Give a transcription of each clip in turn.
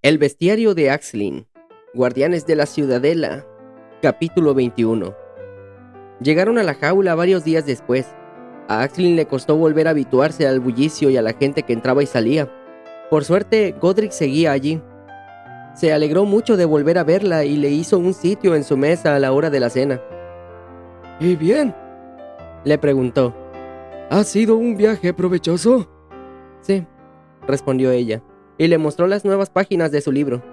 El bestiario de Axlin. Guardianes de la Ciudadela. Capítulo 21. Llegaron a la jaula varios días después. A Axlin le costó volver a habituarse al bullicio y a la gente que entraba y salía. Por suerte, Godric seguía allí. Se alegró mucho de volver a verla y le hizo un sitio en su mesa a la hora de la cena. ¿Y bien? Le preguntó. ¿Ha sido un viaje provechoso? Sí, respondió ella, y le mostró las nuevas páginas de su libro.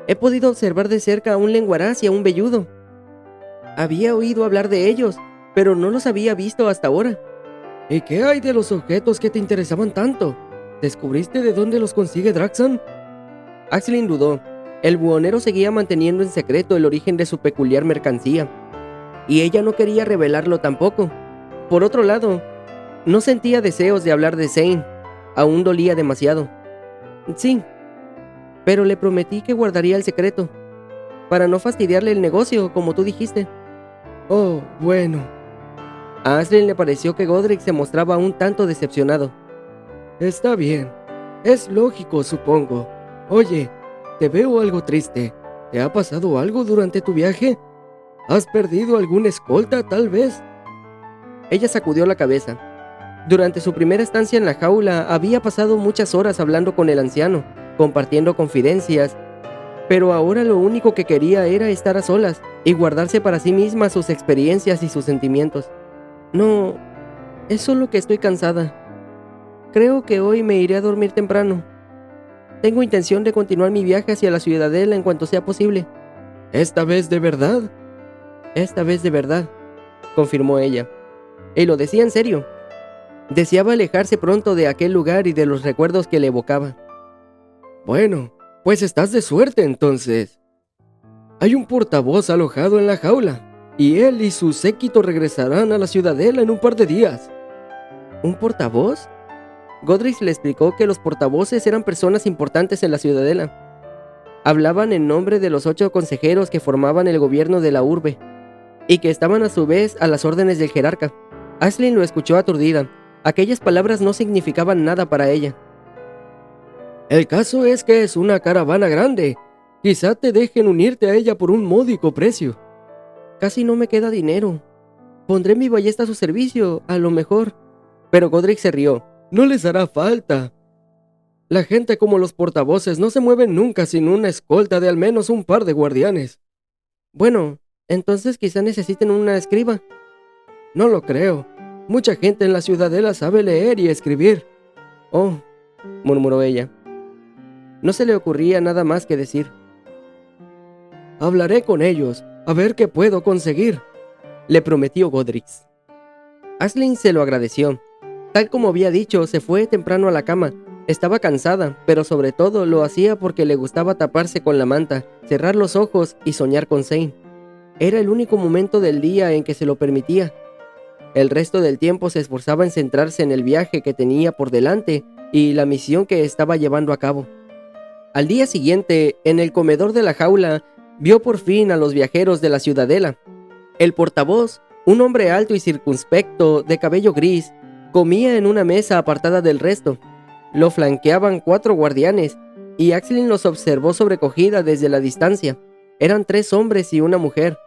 He podido observar de cerca a un lenguaraz y a un velludo. Había oído hablar de ellos, pero no los había visto hasta ahora. ¿Y qué hay de los objetos que te interesaban tanto? ¿Descubriste de dónde los consigue Draxan? Axlin dudó. El buhonero seguía manteniendo en secreto el origen de su peculiar mercancía, y ella no quería revelarlo tampoco. Por otro lado, no sentía deseos de hablar de Zane. Aún dolía demasiado. Sí, pero le prometí que guardaría el secreto, para no fastidiarle el negocio, como tú dijiste. Oh, bueno. A Axlin le pareció que Godric se mostraba un tanto decepcionado. Está bien. Es lógico, supongo. Oye, te veo algo triste. ¿Te ha pasado algo durante tu viaje? ¿Has perdido alguna escolta, tal vez? Ella sacudió la cabeza. Durante su primera estancia en la jaula, había pasado muchas horas hablando con el anciano, compartiendo confidencias, pero ahora lo único que quería era estar a solas y guardarse para sí misma sus experiencias y sus sentimientos. No, es solo que estoy cansada. Creo que hoy me iré a dormir temprano. Tengo intención de continuar mi viaje hacia la Ciudadela en cuanto sea posible. ¿Esta vez de verdad? Esta vez de verdad, confirmó ella. Y lo decía en serio. Deseaba alejarse pronto de aquel lugar y de los recuerdos que le evocaba. Bueno, pues estás de suerte entonces. Hay un portavoz alojado en la jaula, y él y su séquito regresarán a la Ciudadela en un par de días. ¿Un portavoz? Godric le explicó que los portavoces eran personas importantes en la Ciudadela. Hablaban en nombre de los 8 consejeros que formaban el gobierno de la urbe, y que estaban a su vez a las órdenes del jerarca. Axlin lo escuchó aturdida. Aquellas palabras no significaban nada para ella. El caso es que es una caravana grande. Quizá te dejen unirte a ella por un módico precio. Casi no me queda dinero. Pondré mi ballesta a su servicio, a lo mejor. Pero Godric se rió. No les hará falta. La gente como los portavoces no se mueven nunca sin una escolta de al menos un par de guardianes. Bueno, entonces quizá necesiten una escriba. No lo creo. Mucha gente en la Ciudadela sabe leer y escribir. Oh, murmuró ella. No se le ocurría nada más que decir. Hablaré con ellos, a ver qué puedo conseguir, le prometió Godric. Axlin se lo agradeció. Tal como había dicho, se fue temprano a la cama. Estaba cansada, pero sobre todo lo hacía porque le gustaba taparse con la manta, cerrar los ojos y soñar con Zane. Era el único momento del día en que se lo permitía. El resto del tiempo se esforzaba en centrarse en el viaje que tenía por delante y la misión que estaba llevando a cabo. Al día siguiente, en el comedor de la jaula, vio por fin a los viajeros de la Ciudadela. El portavoz, un hombre alto y circunspecto, de cabello gris, comía en una mesa apartada del resto. Lo flanqueaban 4 guardianes, y Axlin los observó sobrecogida desde la distancia. Eran 3 hombres y una mujer,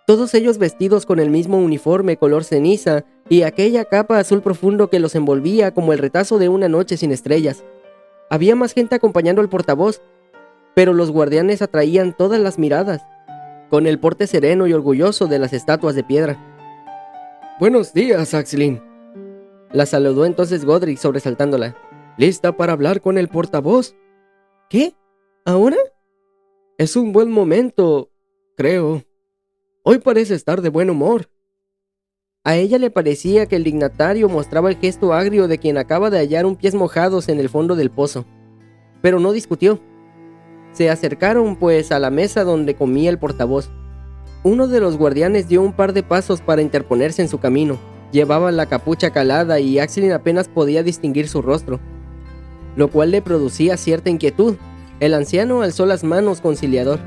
todos ellos vestidos con el mismo uniforme color ceniza y aquella capa azul profundo que los envolvía como el retazo de una noche sin estrellas. Había más gente acompañando al portavoz, pero los guardianes atraían todas las miradas, con el porte sereno y orgulloso de las estatuas de piedra. Buenos días, Axlin. La saludó entonces Godric sobresaltándola. ¿Lista para hablar con el portavoz? ¿Qué? ¿Ahora? Es un buen momento, creo. Hoy parece estar de buen humor. A ella le parecía que el dignatario mostraba el gesto agrio de quien acaba de hallar un pies mojados en el fondo del pozo. Pero no discutió. Se acercaron pues a la mesa donde comía el portavoz. Uno de los guardianes dio un par de pasos para interponerse en su camino. Llevaba la capucha calada y Axlin apenas podía distinguir su rostro, lo cual le producía cierta inquietud. El anciano alzó las manos conciliador.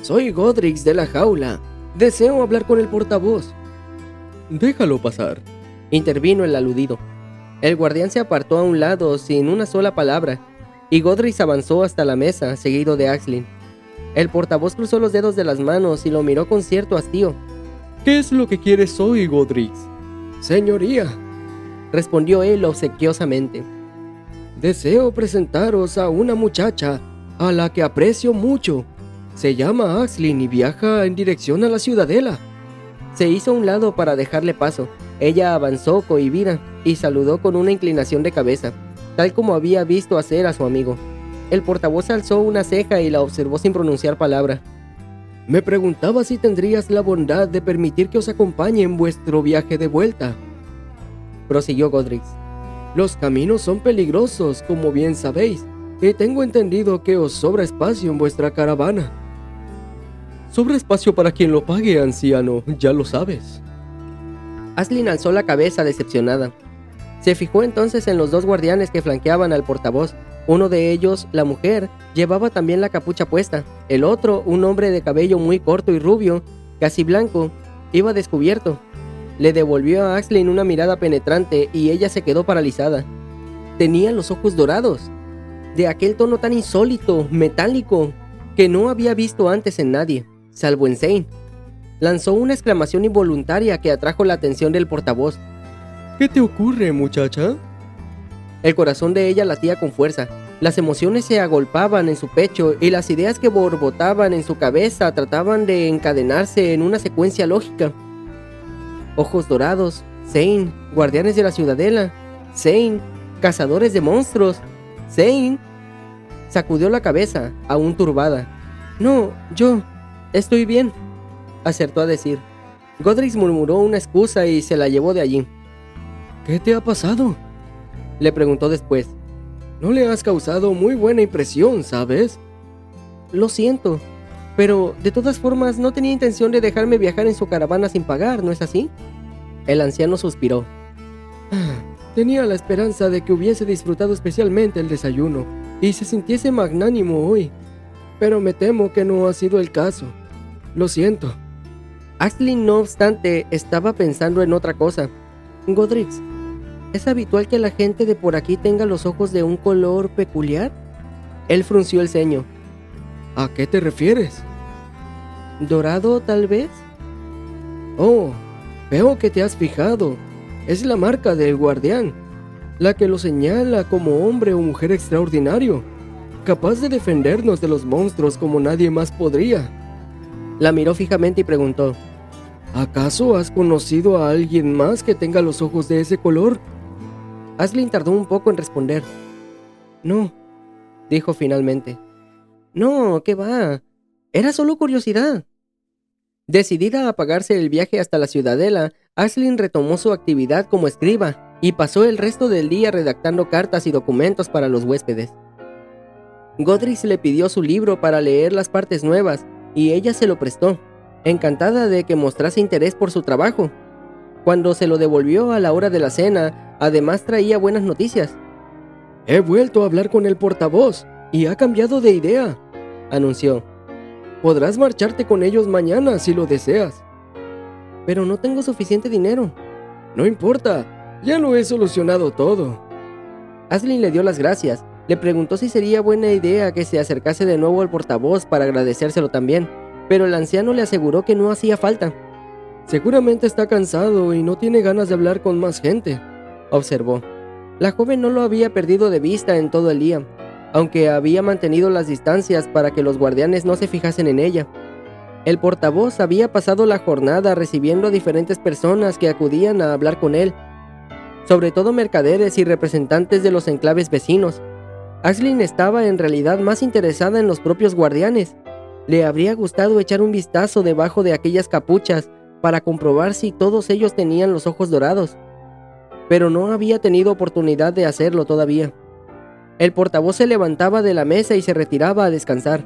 Soy Godric de la jaula. Deseo hablar con el portavoz. Déjalo pasar, intervino el aludido. El guardián se apartó a un lado sin una sola palabra. y Godrich avanzó hasta la mesa, seguido de Aisling. El portavoz cruzó los dedos de las manos y lo miró con cierto hastío. ¿Qué es lo que quieres hoy, Godrich? Señoría, respondió él obsequiosamente. deseo presentaros a una muchacha a la que aprecio mucho. Se llama Aisling y viaja en dirección a la ciudadela. Se hizo a un lado para dejarle paso. Ella avanzó cohibida y saludó con una inclinación de cabeza, tal como había visto hacer a su amigo. El portavoz alzó una ceja y la observó sin pronunciar palabra. Me preguntaba si tendrías la bondad de permitir que os acompañe en vuestro viaje de vuelta. Prosiguió Godrich. Los caminos son peligrosos, como bien sabéis, y tengo entendido que os sobra espacio en vuestra caravana. Sobra espacio para quien lo pague, anciano, ya lo sabes. Aisling alzó la cabeza decepcionada. Se fijó entonces en los dos guardianes que flanqueaban al portavoz. Uno de ellos, la mujer, llevaba también la capucha puesta. El otro, un hombre de cabello muy corto y rubio, casi blanco, iba descubierto. Le devolvió a Aisling una mirada penetrante y ella se quedó paralizada. Tenía los ojos dorados, de aquel tono tan insólito, metálico, que no había visto antes en nadie, salvo en Zane. Lanzó una exclamación involuntaria que atrajo la atención del portavoz. ¿Qué te ocurre, muchacha? El corazón de ella latía con fuerza, las emociones se agolpaban en su pecho y las ideas que borbotaban en su cabeza trataban de encadenarse en una secuencia lógica. Ojos dorados, Zane, guardianes de la ciudadela, Zane, cazadores de monstruos, Zane. Sacudió la cabeza, aún turbada. No, yo estoy bien, acertó a decir. Godrich murmuró una excusa y se la llevó de allí. ¿Qué te ha pasado?, le preguntó después. No le has causado muy buena impresión, ¿sabes? Lo siento, pero de todas formas no tenía intención de dejarme viajar en su caravana sin pagar, ¿no es así? El anciano suspiró. Tenía la esperanza de que hubiese disfrutado especialmente el desayuno y se sintiese magnánimo hoy, pero me temo que no ha sido el caso. Lo siento. Aisling, no obstante, estaba pensando en otra cosa. Godrich, ¿es habitual que la gente de por aquí tenga los ojos de un color peculiar? Él frunció el ceño. ¿A qué te refieres? ¿Dorado, tal vez? Oh, veo que te has fijado. Es la marca del guardián, la que lo señala como hombre o mujer extraordinario, capaz de defendernos de los monstruos como nadie más podría. La miró fijamente y preguntó. ¿Acaso has conocido a alguien más que tenga los ojos de ese color? Aisling tardó un poco en responder. No, dijo finalmente. No, ¿qué va? Era solo curiosidad. Decidida a pagarse el viaje hasta la ciudadela, Aisling retomó su actividad como escriba y pasó el resto del día redactando cartas y documentos para los huéspedes. Godrich le pidió su libro para leer las partes nuevas y ella se lo prestó, encantada de que mostrase interés por su trabajo. Cuando se lo devolvió a la hora de la cena, además traía buenas noticias. He vuelto a hablar con el portavoz y ha cambiado de idea, anunció. Podrás marcharte con ellos mañana si lo deseas. Pero no tengo suficiente dinero. No importa, ya lo he solucionado todo. Aisling le dio las gracias. Le preguntó si sería buena idea que se acercase de nuevo al portavoz para agradecérselo también, pero el anciano le aseguró que no hacía falta. Seguramente está cansado y no tiene ganas de hablar con más gente, observó. La joven no lo había perdido de vista en todo el día, aunque había mantenido las distancias para que los guardianes no se fijasen en ella. El portavoz había pasado la jornada recibiendo a diferentes personas que acudían a hablar con él, sobre todo mercaderes y representantes de los enclaves vecinos. Aisling estaba en realidad más interesada en los propios guardianes. Le habría gustado echar un vistazo debajo de aquellas capuchas para comprobar si todos ellos tenían los ojos dorados, pero no había tenido oportunidad de hacerlo todavía. El portavoz se levantaba de la mesa y se retiraba a descansar.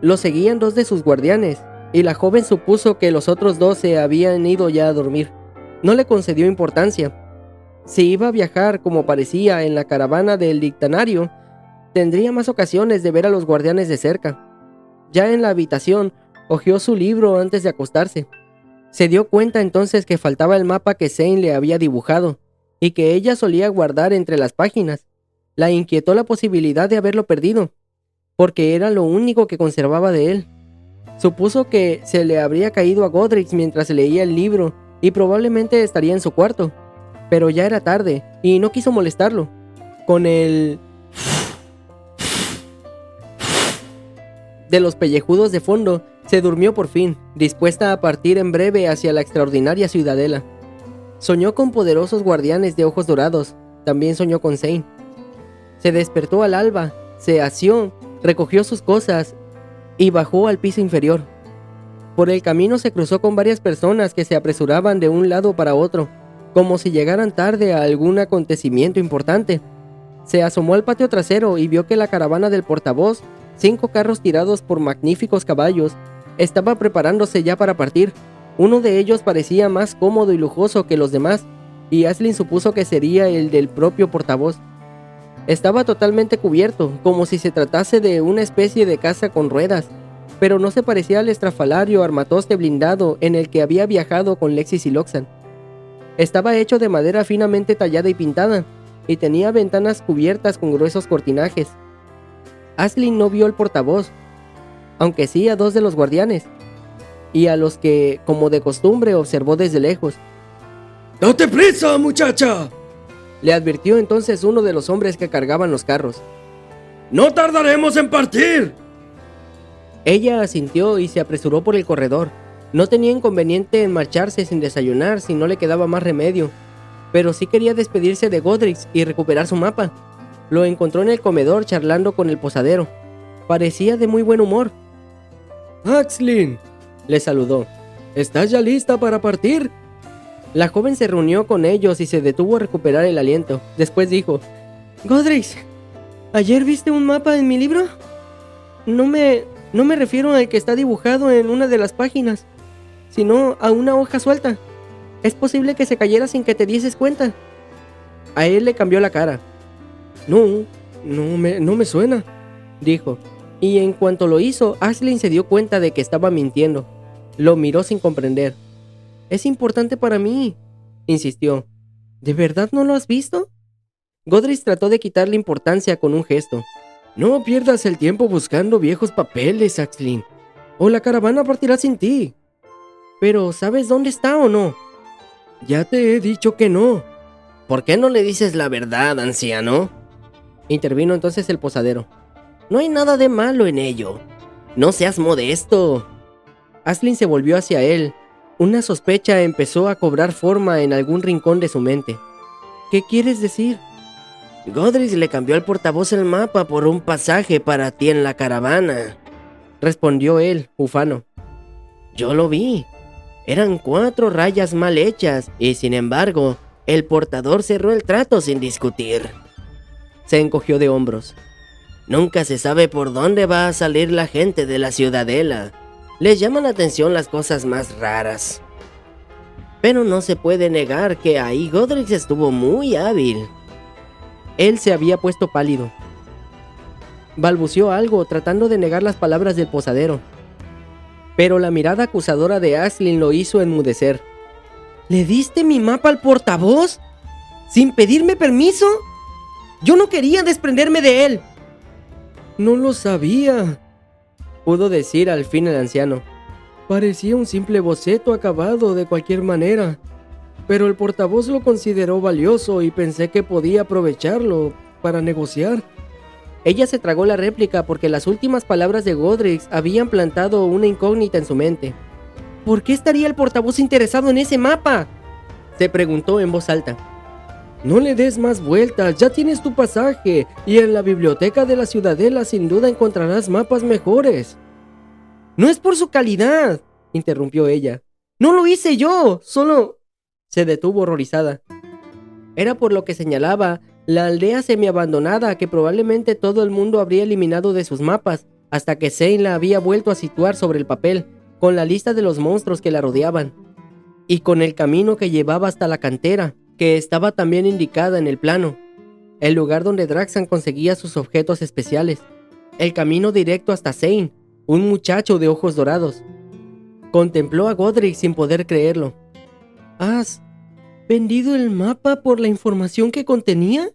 Lo seguían dos de sus guardianes, y la joven supuso que los otros dos se habían ido ya a dormir. No le concedió importancia. Si iba a viajar, como parecía, en la caravana del dictanario, tendría más ocasiones de ver a los guardianes de cerca. Ya en la habitación, hojeó su libro antes de acostarse. Se dio cuenta entonces que faltaba el mapa que Zane le había dibujado, y que ella solía guardar entre las páginas. La inquietó la posibilidad de haberlo perdido, porque era lo único que conservaba de él. Supuso que se le habría caído a Godrich mientras leía el libro y probablemente estaría en su cuarto, pero ya era tarde y no quiso molestarlo. Con el de los pellejudos de fondo, se durmió por fin, dispuesta a partir en breve hacia la extraordinaria ciudadela. Soñó con poderosos guardianes de ojos dorados, también soñó con Zane. Se despertó al alba, se asió, recogió sus cosas y bajó al piso inferior. Por el camino se cruzó con varias personas que se apresuraban de un lado para otro, como si llegaran tarde a algún acontecimiento importante. Se asomó al patio trasero y vio que la caravana del portavoz, 5 carros tirados por magníficos caballos, estaba preparándose ya para partir. Uno de ellos parecía más cómodo y lujoso que los demás, y Aisling supuso que sería el del propio portavoz. Estaba totalmente cubierto, como si se tratase de una especie de casa con ruedas, pero no se parecía al estrafalario armatoste blindado en el que había viajado con Lexis y Loxan. Estaba hecho de madera finamente tallada y pintada, y tenía ventanas cubiertas con gruesos cortinajes. Aisling no vio al portavoz, aunque sí a 2 de los guardianes, y a los que, como de costumbre, observó desde lejos. ¡Date prisa, muchacha!, le advirtió entonces uno de los hombres que cargaban los carros. ¡No tardaremos en partir! Ella asintió y se apresuró por el corredor. No tenía inconveniente en marcharse sin desayunar si no le quedaba más remedio, pero sí quería despedirse de Godrich y recuperar su mapa. Lo encontró en el comedor charlando con el posadero. Parecía de muy buen humor. ¡Aisling!, le saludó. ¿Estás ya lista para partir? La joven se reunió con ellos y se detuvo a recuperar el aliento. Después dijo: Godrich, ¿ayer viste un mapa en mi libro? No me refiero al que está dibujado en una de las páginas, sino a una hoja suelta. Es posible que se cayera sin que te dieses cuenta. A él le cambió la cara. No me suena, dijo, y en cuanto lo hizo, Aisling se dio cuenta de que estaba mintiendo. Lo miró sin comprender. Es importante para mí, insistió. ¿De verdad no lo has visto? Godrich trató de quitarle importancia con un gesto. No pierdas el tiempo buscando viejos papeles, Aisling, o la caravana partirá sin ti. Pero, ¿sabes dónde está o no? Ya te he dicho que no. ¿Por qué no le dices la verdad, anciano?, intervino entonces el posadero. No hay nada de malo en ello. No seas modesto. Aisling se volvió hacia él. Una sospecha empezó a cobrar forma en algún rincón de su mente. ¿Qué quieres decir? Godrich le cambió al portavoz el mapa por un pasaje para ti en la caravana, respondió él, ufano. Yo lo vi. Eran 4 rayas mal hechas y sin embargo, el portador cerró el trato sin discutir. Se encogió de hombros. Nunca se sabe por dónde va a salir la gente de la ciudadela. Les llaman la atención las cosas más raras. Pero no se puede negar que ahí Godrich estuvo muy hábil. Él se había puesto pálido. Balbuceó algo tratando de negar las palabras del posadero. Pero la mirada acusadora de Aisling lo hizo enmudecer. ¿Le diste mi mapa al portavoz? ¿Sin pedirme permiso? Yo no quería desprenderme de él. No lo sabía, pudo decir al fin el anciano. Parecía un simple boceto acabado de cualquier manera, pero el portavoz lo consideró valioso y pensé que podía aprovecharlo para negociar. Ella se tragó la réplica porque las últimas palabras de Godrich habían plantado una incógnita en su mente. ¿Por qué estaría el portavoz interesado en ese mapa?, se preguntó en voz alta. No le des más vueltas, ya tienes tu pasaje, y en la biblioteca de la ciudadela sin duda encontrarás mapas mejores. No es por su calidad, interrumpió ella. No lo hice yo, solo... Se detuvo horrorizada. Era por lo que señalaba la aldea semiabandonada que probablemente todo el mundo habría eliminado de sus mapas, hasta que Zane la había vuelto a situar sobre el papel, con la lista de los monstruos que la rodeaban, y con el camino que llevaba hasta la cantera, que estaba también indicada en el plano, el lugar donde Draxan conseguía sus objetos especiales, el camino directo hasta Zane, un muchacho de ojos dorados. Contempló a Godrich sin poder creerlo. ¿Has vendido el mapa por la información que contenía?,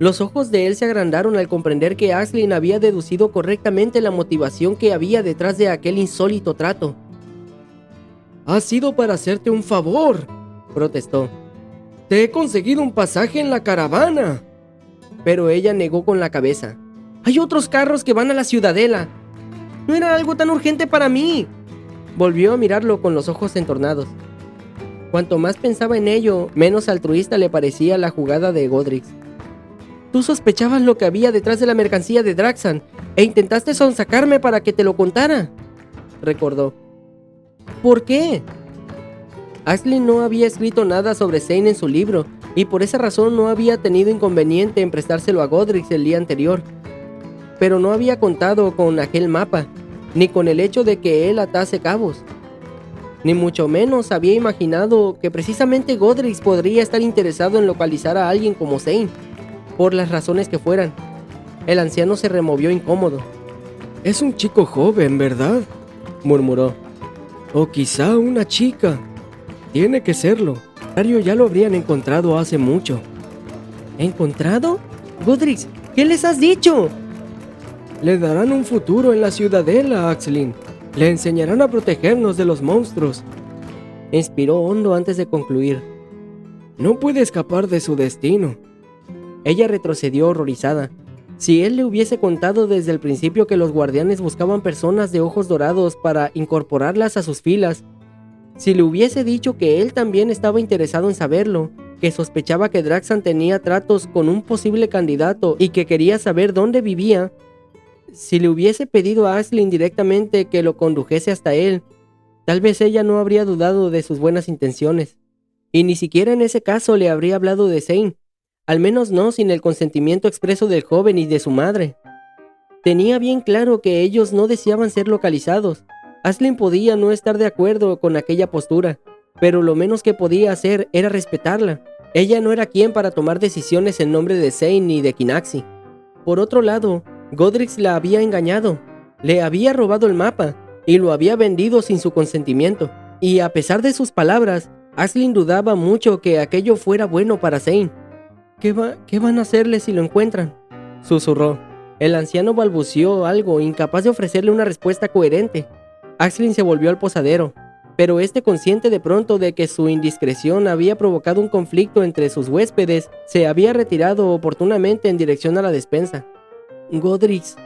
Los ojos de él se agrandaron al comprender que Aisling había deducido correctamente la motivación que había detrás de aquel insólito trato. «Ha sido para hacerte un favor», protestó. «Te he conseguido un pasaje en la caravana». Pero ella negó con la cabeza. «Hay otros carros que van a la ciudadela. No era algo tan urgente para mí». Volvió a mirarlo con los ojos entornados. Cuanto más pensaba en ello, menos altruista le parecía la jugada de Godrix. «Tú sospechabas lo que había detrás de la mercancía de Draxan e intentaste sonsacarme para que te lo contara», recordó. «¿Por qué?» Aisling no había escrito nada sobre Zane en su libro, y por esa razón no había tenido inconveniente en prestárselo a Godrix el día anterior. Pero no había contado con aquel mapa, ni con el hecho de que él atase cabos. Ni mucho menos había imaginado que precisamente Godrix podría estar interesado en localizar a alguien como Zane, por las razones que fueran. El anciano se removió incómodo. «Es un chico joven, ¿verdad?», murmuró. «O quizá una chica. Tiene que serlo. Dario ya lo habrían encontrado hace mucho». ¿Encontrado? Godrix, ¿qué les has dicho? «Le darán un futuro en la ciudadela, Aisling. Le enseñarán a protegernos de los monstruos». Inspiró hondo antes de concluir. «No puede escapar de su destino». Ella retrocedió horrorizada. Si él le hubiese contado desde el principio que los guardianes buscaban personas de ojos dorados para incorporarlas a sus filas, si le hubiese dicho que él también estaba interesado en saberlo, que sospechaba que Draxan tenía tratos con un posible candidato y que quería saber dónde vivía, si le hubiese pedido a Aisling directamente que lo condujese hasta él, tal vez ella no habría dudado de sus buenas intenciones, y ni siquiera en ese caso le habría hablado de Zane, al menos no sin el consentimiento expreso del joven y de su madre. Tenía bien claro que ellos no deseaban ser localizados. Aisling podía no estar de acuerdo con aquella postura, pero lo menos que podía hacer era respetarla. Ella no era quien para tomar decisiones en nombre de Zane ni de Kinaxi. Por otro lado, Godrix la había engañado, le había robado el mapa y lo había vendido sin su consentimiento. Y a pesar de sus palabras, Aisling dudaba mucho que aquello fuera bueno para Zane. ¿Qué van a hacerle si lo encuentran?», susurró. El anciano balbuceó algo, incapaz de ofrecerle una respuesta coherente. Aisling se volvió al posadero, pero consciente de pronto de que su indiscreción había provocado un conflicto entre sus huéspedes, se había retirado oportunamente en dirección a la despensa. «Godrix»,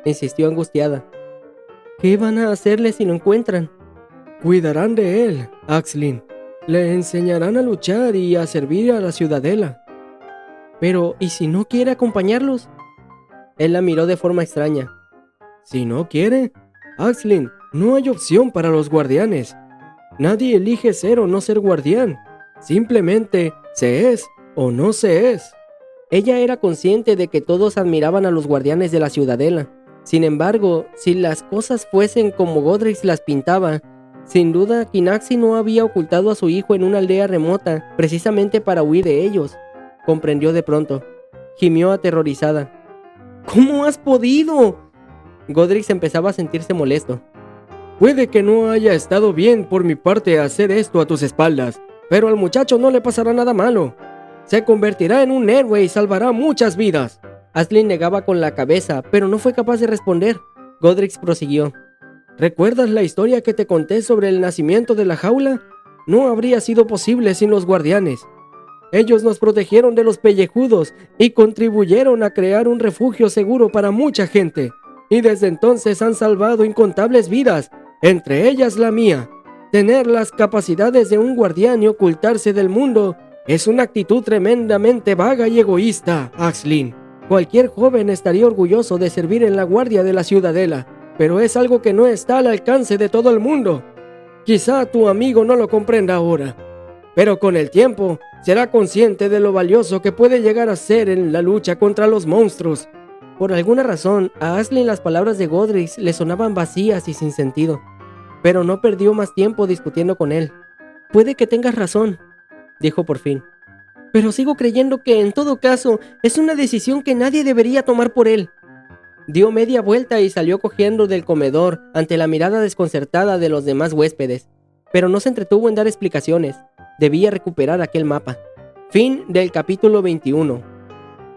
insistió angustiada. «¿Qué van a hacerle si lo encuentran?». «Cuidarán de él, Aisling. Le enseñarán a luchar y a servir a la ciudadela». «Pero, ¿y si no quiere acompañarlos?». Él la miró de forma extraña. «¿Si no quiere? Aisling, no hay opción para los guardianes. Nadie elige ser o no ser guardián. Simplemente se es o no se es». Ella era consciente de que todos admiraban a los guardianes de la ciudadela. Sin embargo, si las cosas fuesen como Godrix las pintaba, sin duda Kinaxi no había ocultado a su hijo en una aldea remota precisamente para huir de ellos. Comprendió de pronto. Gimió aterrorizada. «¿Cómo has podido?». Godrix empezaba a sentirse molesto. «Puede que no haya estado bien por mi parte hacer esto a tus espaldas, pero al muchacho no le pasará nada malo. Se convertirá en un héroe y salvará muchas vidas». Aisling negaba con la cabeza, pero no fue capaz de responder. Godrix prosiguió. «¿Recuerdas la historia que te conté sobre el nacimiento de la jaula? No habría sido posible sin los guardianes. Ellos nos protegieron de los pellejudos y contribuyeron a crear un refugio seguro para mucha gente. Y desde entonces han salvado incontables vidas, entre ellas la mía. Tener las capacidades de un guardián y ocultarse del mundo es una actitud tremendamente vaga y egoísta, Aisling. Cualquier joven estaría orgulloso de servir en la guardia de la ciudadela, pero es algo que no está al alcance de todo el mundo. Quizá tu amigo no lo comprenda ahora, pero con el tiempo será consciente de lo valioso que puede llegar a ser en la lucha contra los monstruos». Por alguna razón, a Aisling las palabras de Godrix le sonaban vacías y sin sentido, pero no perdió más tiempo discutiendo con él. «Puede que tengas razón», dijo por fin, «pero sigo creyendo que en todo caso es una decisión que nadie debería tomar por él». Dio media vuelta y salió cogiendo del comedor ante la mirada desconcertada de los demás huéspedes, pero no se entretuvo en dar explicaciones. Debía recuperar aquel mapa. Fin del capítulo 21.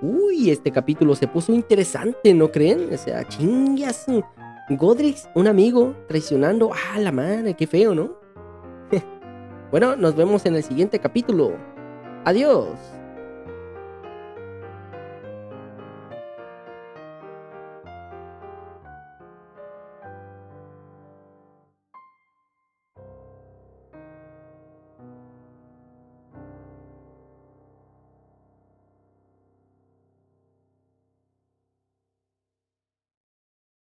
Uy, este capítulo se puso interesante, ¿no creen? O sea, chingas. Godrix, un amigo, traicionando. Ah, la madre, qué feo, ¿no? Bueno, nos vemos en el siguiente capítulo. Adiós.